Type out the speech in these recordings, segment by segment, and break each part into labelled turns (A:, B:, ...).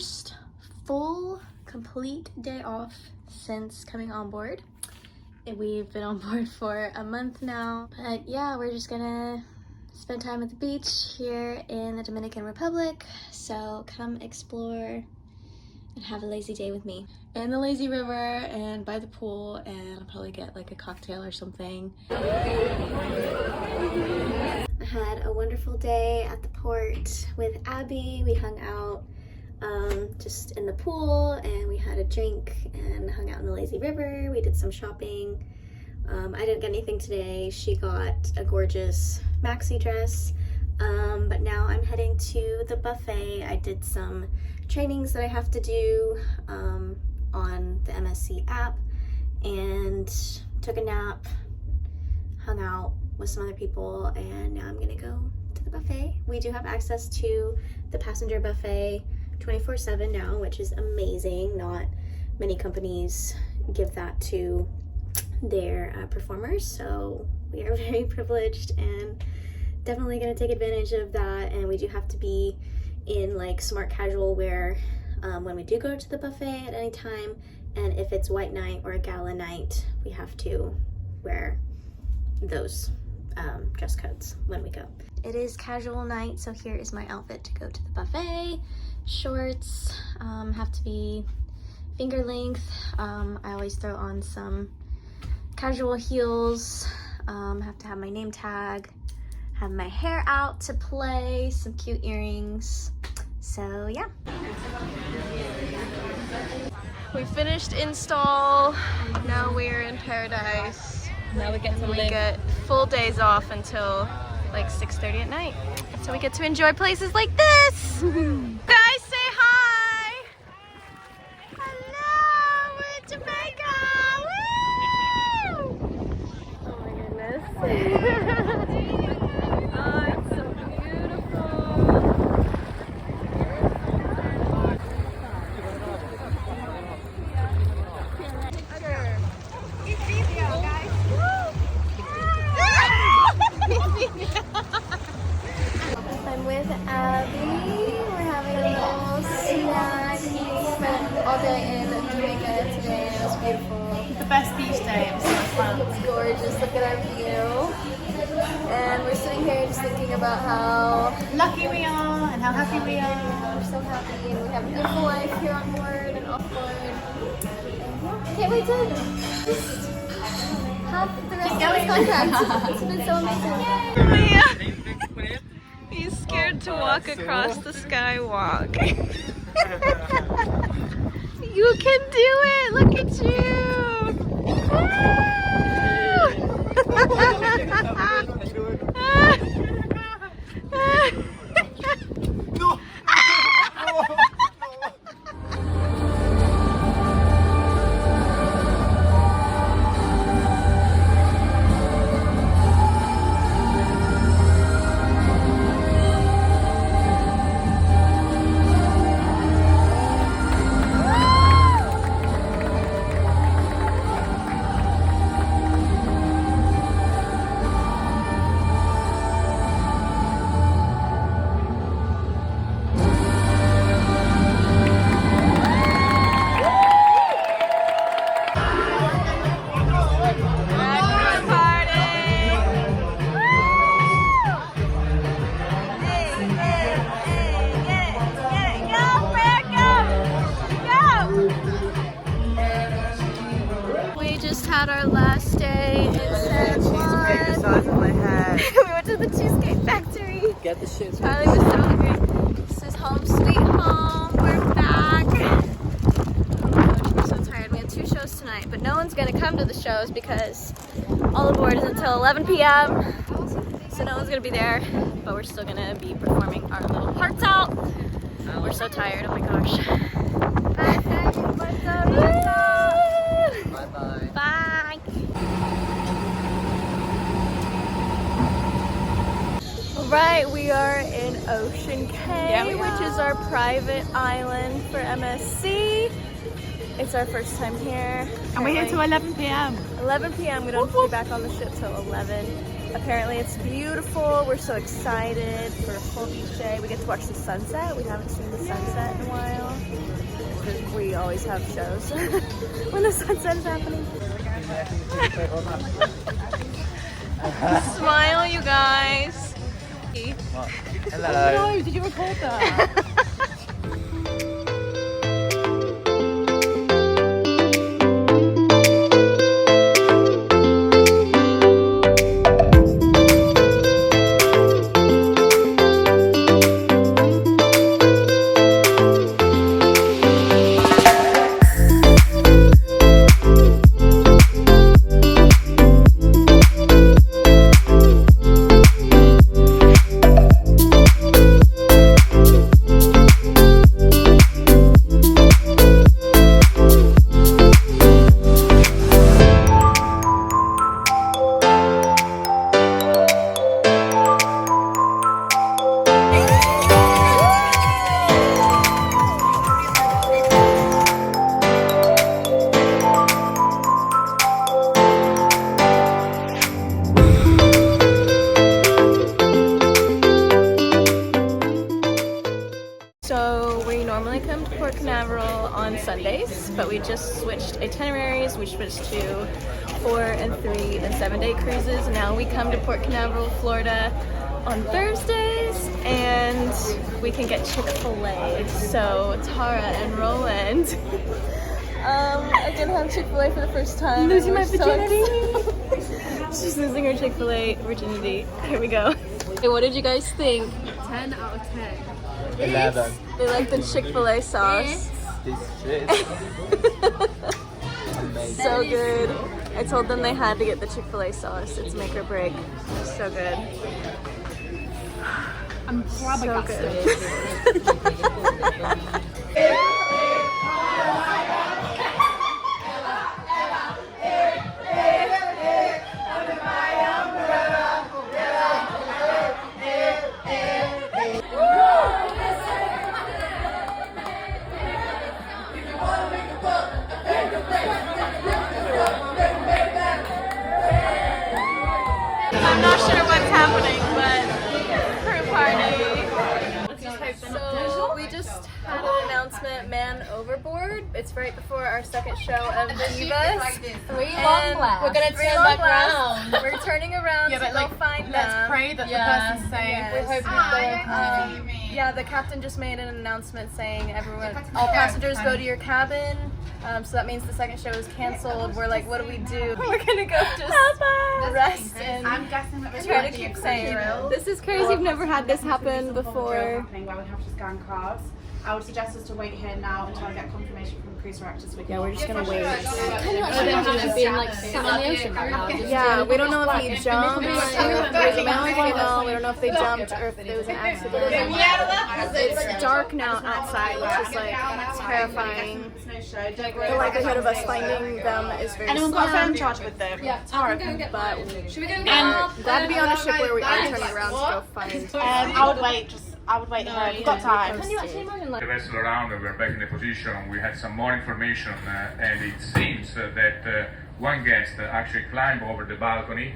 A: first full, complete day off since coming on board. We've been on board for a month now, but yeah, we're just gonna spend time at the beach here in the Dominican Republic. So come explore and have a lazy day with me. In the lazy river and by the pool, and I'll probably get like a cocktail or something. I had a wonderful day at the port with Abby. We hung out just in the pool and we had a drink and hung out in the lazy river. We did some shopping. I didn't get anything today. She got a gorgeous maxi dress, but now I'm heading to the buffet. I did some trainings that I have to do on the MSC app and took a nap, hung out with some other people, and now I'm gonna go to the buffet. We do have access to the passenger buffet 24/7 now, which is amazing. Not many companies give that to their performers, so we are very privileged and definitely going to take advantage of that. And we do have to be in like smart casual wear when we do go to the buffet at any time, and if it's white night or a gala night, we have to wear those dress codes when we go. It is casual night, so here is my outfit to go to the buffet. Shorts have to be finger length. I always throw on some casual heels, have to have my name tag, have my hair out to play, some cute earrings. So yeah. We finished install. Now we're in paradise.
B: Now we get to live.
A: Get full days off until like 6:30 at night. So we get to enjoy places like this. Guys, say hi. Hello, we're in Jamaica. Woo! Oh my goodness. Oh, it's so beautiful. I'm with Abby. We're having a little snack. We spent all day in Jamaica today. It was beautiful.
B: The best beach day. It was so fun.
A: It's gorgeous. Look at our view. And we're sitting here just thinking about how
B: lucky we are and how happy we are.
A: We're so happy and we have a beautiful life here on board and off board. And can't wait to just have the rest of this contract. It's been so amazing. Yeah. He's scared to walk across the skywalk. You can do it! Look at you! Had our last day in San Juan.
B: The size of my head.
A: We went to the Cheesecake Factory.
B: Get the shit.
A: Charlie was so hungry. This is home sweet home. We're back. Oh my gosh, we're so tired. We had 2 shows tonight, but no one's gonna come to the shows because All Aboard is until 11 p.m. So no one's gonna be there, but we're still gonna be performing our little hearts out. We're so tired, oh my gosh.
B: Bye-bye.
A: Bye. Alright, we are in Ocean Cay, which is our private island for MSC. It's our first time here.
B: And we're here till 11 p.m.
A: 11 p.m. We don't have to be back on the ship till 11. Apparently it's beautiful. We're so excited for a full beach day. We get to watch the sunset. We haven't seen the sunset in a while. we always have shows when the sunset is happening. Smile, you guys.
B: Hello. No, did you record that?
C: So we normally come to Port Canaveral on Sundays, but we just switched itineraries. We switched to 4 and 3 and 7-day cruises. Now we come to Port Canaveral, Florida on Thursdays, and we can get Chick-fil-A. So Tara and Roland are gonna have Chick-fil-A for the first time.
A: Losing my virginity.
C: She's losing her Chick-fil-A virginity. Here we go. Hey, what did you guys think?
B: 10 out of 10.
D: 11.
C: They like the Chick-fil-A sauce.
D: This shit. Amazing.
C: So good. I told them they had to get the Chick-fil-A sauce. It's make or break. So good.
B: I'm flabbergasted.
C: I'm not sure what's happening, but crew party. So we just had an announcement, man overboard. It's right before our second show of Divas. And we're gonna turn back around. We're turning around to go find them.
B: Let's pray that the person's safe.
C: Yes.
B: We're hoping
C: Yeah, the captain just made an announcement saying all passengers go to your cabin. So that means the second show is canceled. We're like, what do we do? We're gonna go just rest and try to keep sane. This is crazy. We've never had this happen before.
E: Where we have to scan cards. I would suggest us to wait here now until I get confirmation from cruise directors.
C: Yeah, we're just gonna wait.
B: being like sit on the ocean right now.
C: Yeah, we don't know if he jumped. There's a male and female. We don't know if they jumped or if there was an accident. It's dark now outside, which is like terrifying. The likelihood of us finding them is very
E: Anyone got a phone
C: slim.
E: charge with them?
B: Yeah,
C: But glad to be on a ship where we are turning around to go find.
E: I would wait here. We've got time.
C: Can you actually imagine
F: The vessel around, we're back in the position. We had some more information, and it seems that one guest actually climbed over the balcony,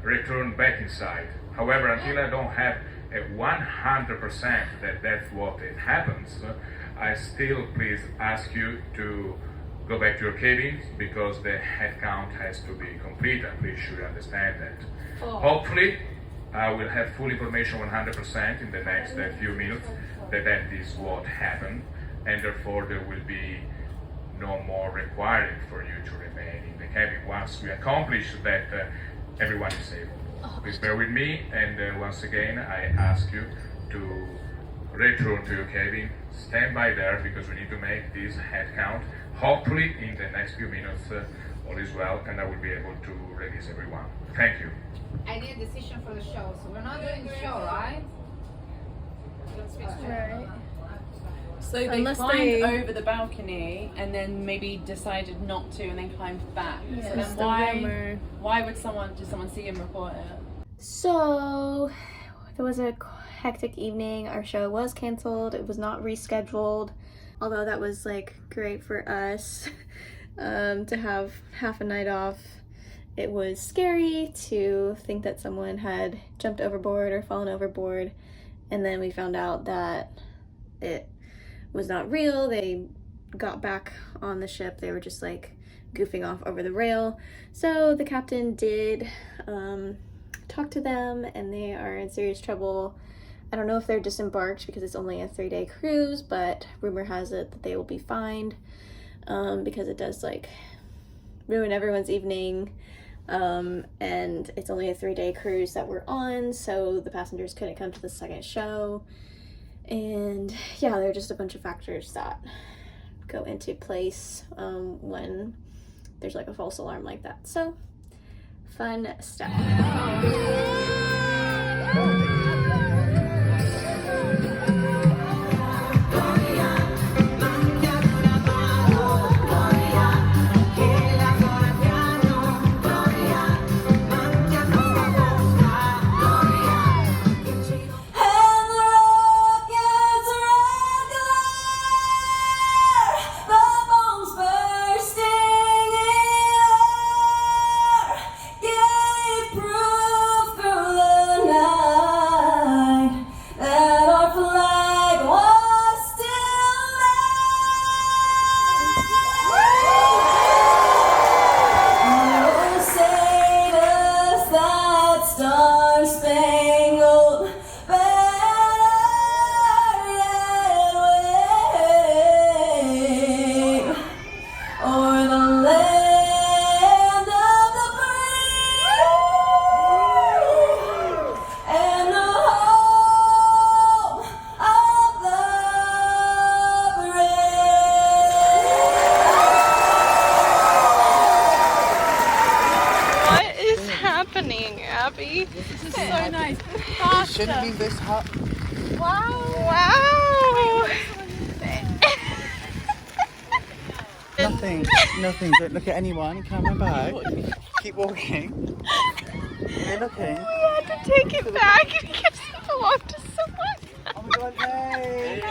F: returned back inside. However, until I don't have a 100% that that's what it happens, I still please ask you to go back to your cabins because the head count has to be complete. I'm pretty sure you understand that. Hopefully, I will have full information 100% in the next few minutes that is what happened, and therefore there will be no more requiring for you to remain in the cabin once we accomplish that everyone is safe. Please bear with me, and once again I ask you to return to your cabin, stand by there because we need to make this head count. Hopefully in the next few minutes all is well and I will be able to release everyone. Thank you.
G: I need a decision for the show, so we're not doing the show, right?
C: Right.
B: So they
C: Unless
B: climbed
C: they-
B: over the balcony and then maybe decided not to and then climbed back. So
C: That's
B: then
C: the rumor.
B: why would someone see him report it?
A: So there was a hectic evening. Our show was canceled. It was not rescheduled. Although that was like great for us to have half a night off. It was scary to think that someone had jumped overboard or fallen overboard, and then we found out that it was not real. They got back on the ship, they were just like goofing off over the rail. So the captain did talk to them, and they are in serious trouble. I don't know if they're disembarked because it's only a 3-day cruise, but rumor has it that they will be fined because it does like ruin everyone's evening. And it's only a 3-day cruise that we're on, so the passengers couldn't come to the second show. And yeah, there are just a bunch of factors that go into place when there's like a false alarm like that. So fun stuff.
C: Abby.
B: This is so nice.
D: It shouldn't be this hot.
C: Wow. Wow.
D: Nothing. Don't look at anyone. Camera back. Keep walking. You're looking.
C: We had to take it back because it belonged to someone.
D: Oh my god, hey!